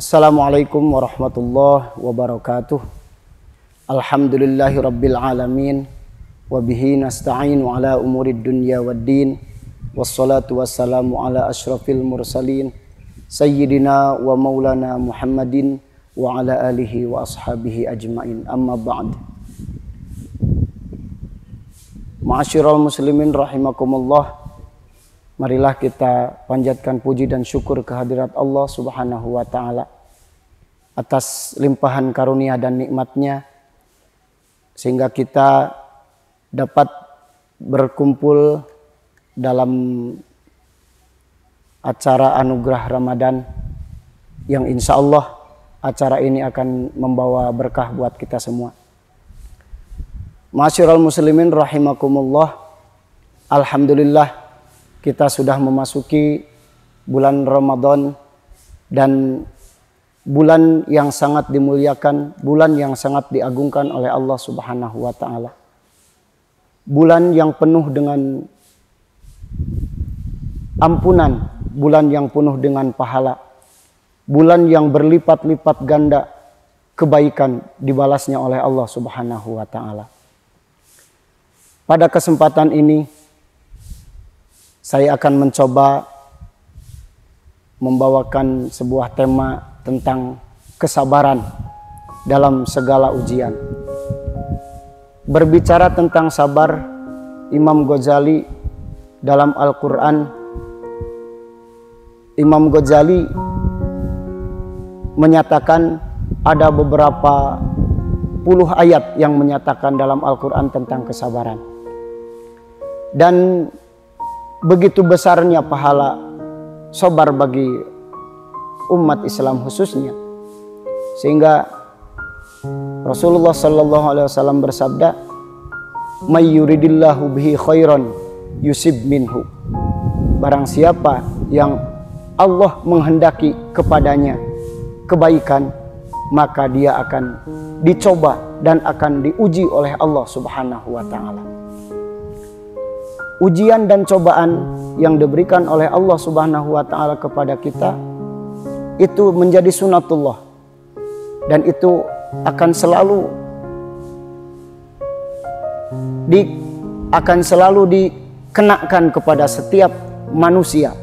Assalamualaikum warahmatullahi wabarakatuh. Alhamdulillahi rabbil alamin. Wabihi nasta'inu ala umurid dunya waddin. Wassalatu wassalamu ala ashrafil mursalin Sayyidina wa maulana Muhammadin wa ala alihi wa ashabihi ajmain. Amma ba'd. Ma'asyiral muslimin rahimakumullah. Marilah kita panjatkan puji dan syukur kehadirat Allah Subhanahu wa ta'ala atas limpahan karunia dan nikmatnya, sehingga kita dapat berkumpul dalam acara anugerah Ramadan yang insya Allah acara ini akan membawa berkah buat kita semua. Ma'asyiral muslimin rahimakumullah. Alhamdulillah, kita sudah memasuki bulan Ramadan, dan bulan yang sangat dimuliakan, bulan yang sangat diagungkan oleh Allah Subhanahu wa ta'ala. Bulan yang penuh dengan ampunan, bulan yang penuh dengan pahala, bulan yang berlipat-lipat ganda kebaikan dibalasnya oleh Allah Subhanahu wa ta'ala. Pada kesempatan ini saya akan mencoba membawakan sebuah tema tentang kesabaran dalam segala ujian. Berbicara tentang sabar, Imam Ghazali dalam Al-Quran, Imam Ghazali menyatakan ada beberapa puluh ayat yang menyatakan dalam Al-Quran tentang kesabaran. Dan begitu besarnya pahala sabar bagi umat Islam khususnya, sehingga Rasulullah sallallahu alaihi wasallam bersabda, "May yuridillahu bihi khairan yusib minhu." Barang siapa yang Allah menghendaki kepadanya kebaikan, maka dia akan dicoba dan akan diuji oleh Allah Subhanahu wa ta'ala. Ujian dan cobaan yang diberikan oleh Allah Subhanahu wa ta'ala kepada kita itu menjadi sunatullah, dan itu akan selalu dikenakan kepada setiap manusia,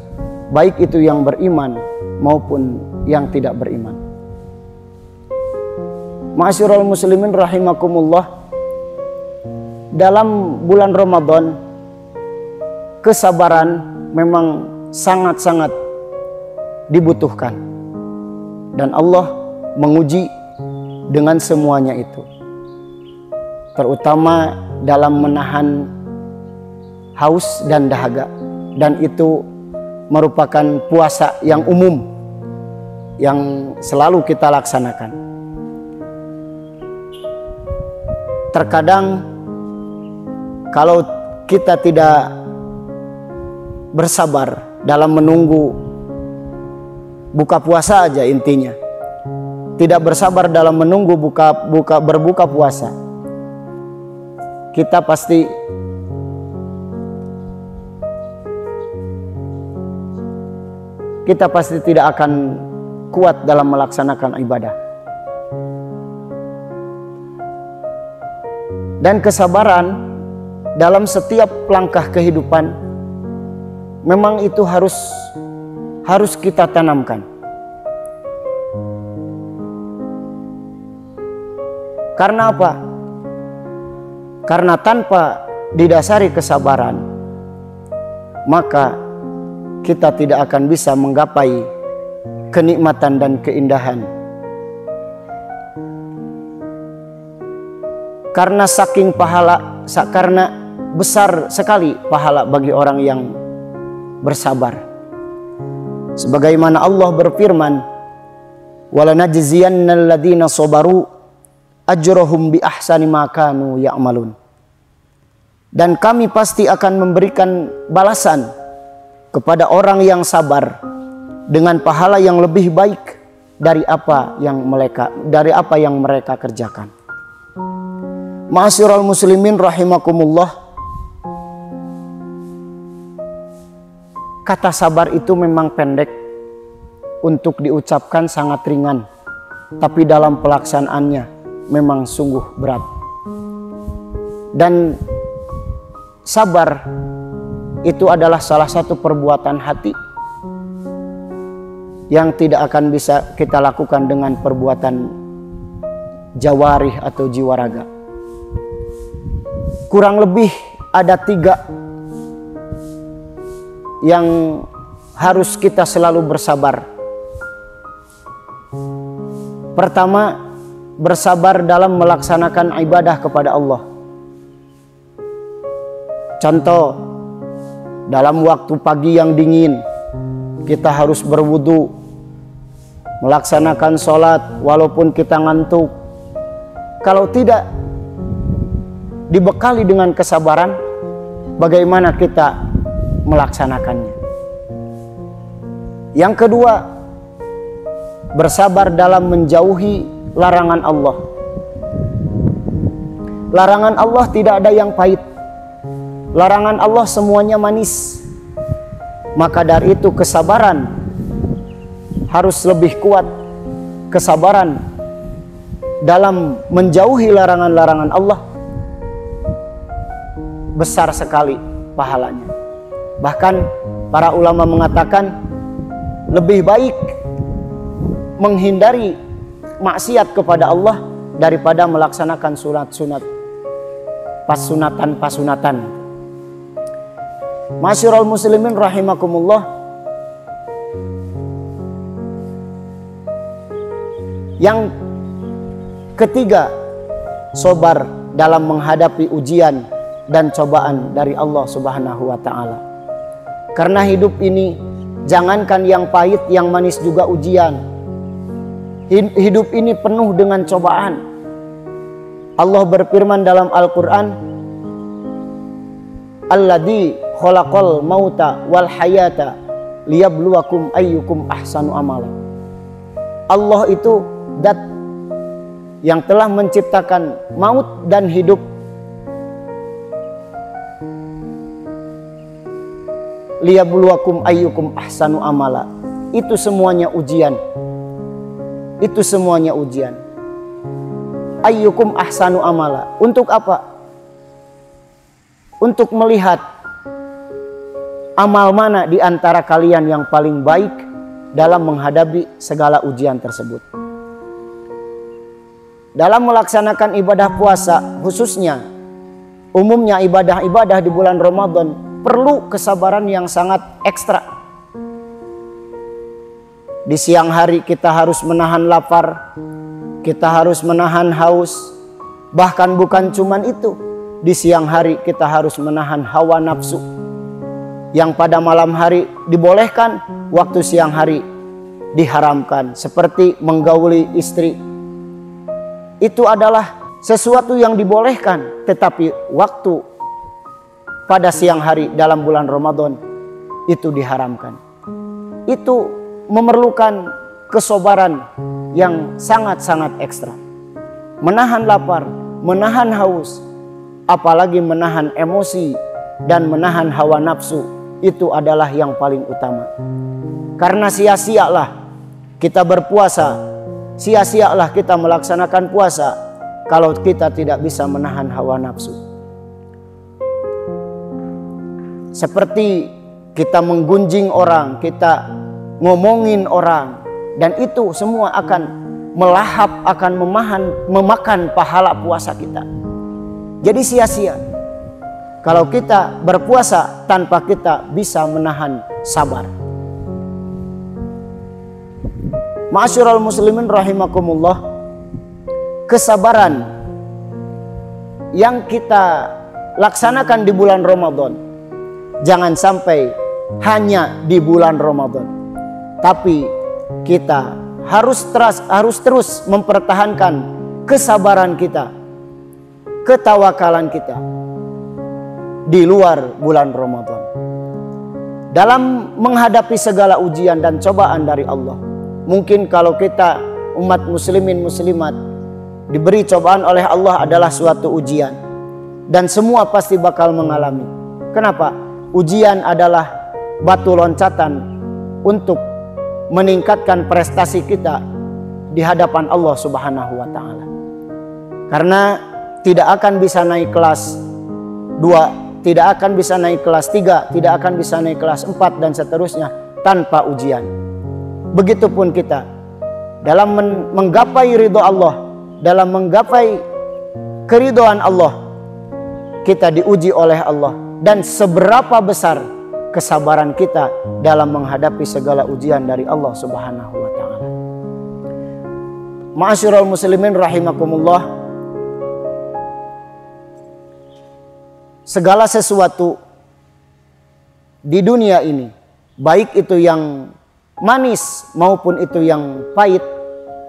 baik itu yang beriman maupun yang tidak beriman. Ma'asyiral muslimin rahimakumullah, dalam bulan Ramadan kesabaran memang sangat-sangat dibutuhkan, dan Allah menguji dengan semuanya itu, terutama dalam menahan haus dan dahaga, dan itu merupakan puasa yang umum yang selalu kita laksanakan. Terkadang kalau kita tidak bersabar dalam menunggu buka puasa aja, intinya tidak bersabar dalam menunggu berbuka puasa, kita pasti tidak akan kuat dalam melaksanakan ibadah. Dan kesabaran dalam setiap langkah kehidupan memang itu harus kita tanamkan. Karena apa? Karena tanpa didasari kesabaran, maka kita tidak akan bisa menggapai kenikmatan dan keindahan. Karena karena besar sekali pahala bagi orang yang bersabar. Sebagaimana Allah berfirman, "Walanajziyannal ladzina sabaru ajrahum bi ahsani ma kanu ya'malun." Dan kami pasti akan memberikan balasan kepada orang yang sabar dengan pahala yang lebih baik dari apa yang mereka kerjakan. Ma'asyiral muslimin rahimakumullah. Kata sabar itu memang pendek, untuk diucapkan sangat ringan, tapi dalam pelaksanaannya memang sungguh berat. Dan sabar itu adalah salah satu perbuatan hati yang tidak akan bisa kita lakukan dengan perbuatan jawarih atau jiwa raga. Kurang lebih ada 3 yang harus kita selalu bersabar. Pertama, bersabar dalam melaksanakan ibadah kepada Allah. Contoh, dalam waktu pagi yang dingin, kita harus berwudu, melaksanakan sholat walaupun kita ngantuk. Kalau tidak dibekali dengan kesabaran, bagaimana kita melaksanakannya? Yang kedua, bersabar dalam menjauhi larangan Allah. Larangan Allah tidak ada yang pahit. Larangan Allah semuanya manis. Maka dari itu kesabaran harus lebih kuat. Kesabaran dalam menjauhi larangan-larangan Allah besar sekali pahalanya. Bahkan para ulama mengatakan lebih baik menghindari maksiat kepada Allah daripada melaksanakan sunat-sunat, pasunatan-pasunatan. Masyarul muslimin rahimakumullah. Yang ketiga, sabar dalam menghadapi ujian dan cobaan dari Allah Subhanahu wa ta'ala. Karena hidup ini, jangankan yang pahit, yang manis juga ujian. Hidup ini penuh dengan cobaan. Allah berfirman dalam Al-Quran, Alladzi khalaqal mauta wal hayata liyabluwakum ayyukum ahsanu amala. Allah itu zat yang telah menciptakan maut dan hidup. Liyabluwakum ayyukum ahsanu amala. Itu semuanya ujian. Itu semuanya ujian. Ayyukum ahsanu amala. Untuk apa? Untuk melihat amal mana di antara kalian yang paling baik dalam menghadapi segala ujian tersebut. Dalam melaksanakan ibadah puasa, khususnya umumnya ibadah-ibadah di bulan Ramadan, perlu kesabaran yang sangat ekstra. Di siang hari kita harus menahan lapar, kita harus menahan haus. Bahkan bukan cuman itu, di siang hari kita harus menahan hawa nafsu yang pada malam hari dibolehkan, waktu siang hari diharamkan, seperti menggauli istri. Itu adalah sesuatu yang dibolehkan, tetapi waktu pada siang hari dalam bulan Ramadan itu diharamkan. Itu memerlukan kesabaran yang sangat-sangat ekstra. Menahan lapar, menahan haus, apalagi menahan emosi dan menahan hawa nafsu, itu adalah yang paling utama. Karena sia-sialah kita berpuasa, sia-sialah kita melaksanakan puasa kalau kita tidak bisa menahan hawa nafsu. Seperti kita menggunjing orang, kita ngomongin orang, dan itu semua akan melahap, akan memakan pahala puasa kita. Jadi sia-sia kalau kita berpuasa tanpa kita bisa menahan sabar. Ma'asyiral muslimin rahimakumullah, kesabaran yang kita laksanakan di bulan Ramadan jangan sampai hanya di bulan Ramadan, tapi kita harus terus mempertahankan kesabaran kita, ketawakalan kita di luar bulan Ramadan. Dalam menghadapi segala ujian dan cobaan dari Allah, mungkin kalau kita umat muslimin muslimat diberi cobaan oleh Allah adalah suatu ujian, dan semua pasti bakal mengalami. Kenapa? Ujian adalah batu loncatan untuk meningkatkan prestasi kita di hadapan Allah Subhanahu wa taala. Karena tidak akan bisa naik kelas 2, tidak akan bisa naik kelas 3, tidak akan bisa naik kelas 4 dan seterusnya tanpa ujian. Begitupun kita dalam menggapai ridho Allah, dalam menggapai keridhaan Allah, kita diuji oleh Allah. Dan seberapa besar kesabaran kita dalam menghadapi segala ujian dari Allah Subhanahu wa taala. Ma'asyiral muslimin rahimakumullah. Segala sesuatu di dunia ini, baik itu yang manis maupun itu yang pahit,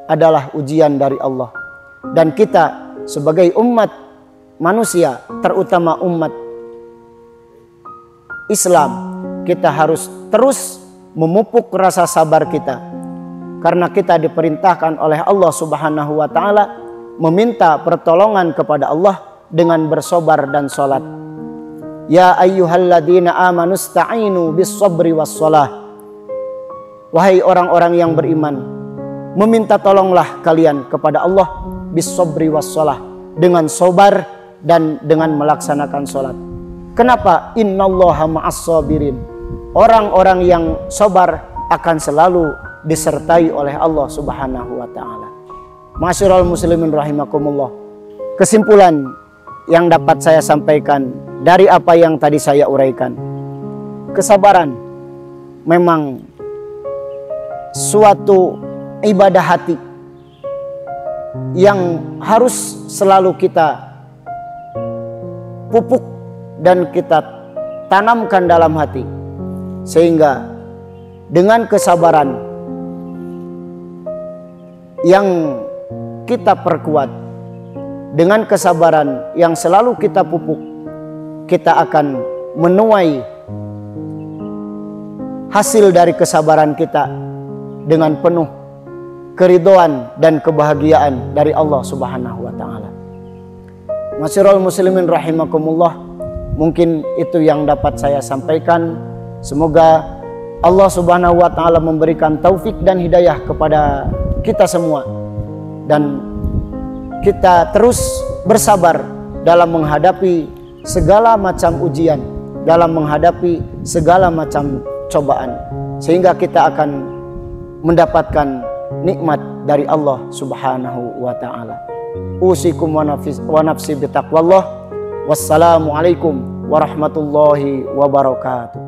adalah ujian dari Allah. Dan kita sebagai umat manusia, terutama umat Islam, kita harus terus memupuk rasa sabar kita. Karena kita diperintahkan oleh Allah Subhanahu wa taala meminta pertolongan kepada Allah dengan bersabar dan salat. Ya ayyuhalladzina amanu sta'inu bis-sabri was-shalah. Wahai orang-orang yang beriman, meminta tolonglah kalian kepada Allah bis-sabri was-shalah, dengan sabar dan dengan melaksanakan salat. Kenapa? Innallaha ma'as-sabirin. Orang-orang yang sabar akan selalu disertai oleh Allah Subhanahu wa taala. Ma'asyiral muslimin rahimakumullah. Kesimpulan yang dapat saya sampaikan dari apa yang tadi saya uraikan, kesabaran memang suatu ibadah hati yang harus selalu kita pupuk dan kita tanamkan dalam hati, sehingga dengan kesabaran yang kita perkuat, dengan kesabaran yang selalu kita pupuk, kita akan menuai hasil dari kesabaran kita dengan penuh keridhaan dan kebahagiaan dari Allah Subhanahu wa taala. Ma'asyiral muslimin rahimakumullah, mungkin itu yang dapat saya sampaikan. Semoga Allah Subhanahu wa taala memberikan taufik dan hidayah kepada kita semua, dan kita terus bersabar dalam menghadapi segala macam ujian, dalam menghadapi segala macam cobaan, sehingga kita akan mendapatkan nikmat dari Allah Subhanahu wa taala. Usikum wa nafsi bitaqwallah. Wassalamualaikum warahmatullahi wabarakatuh.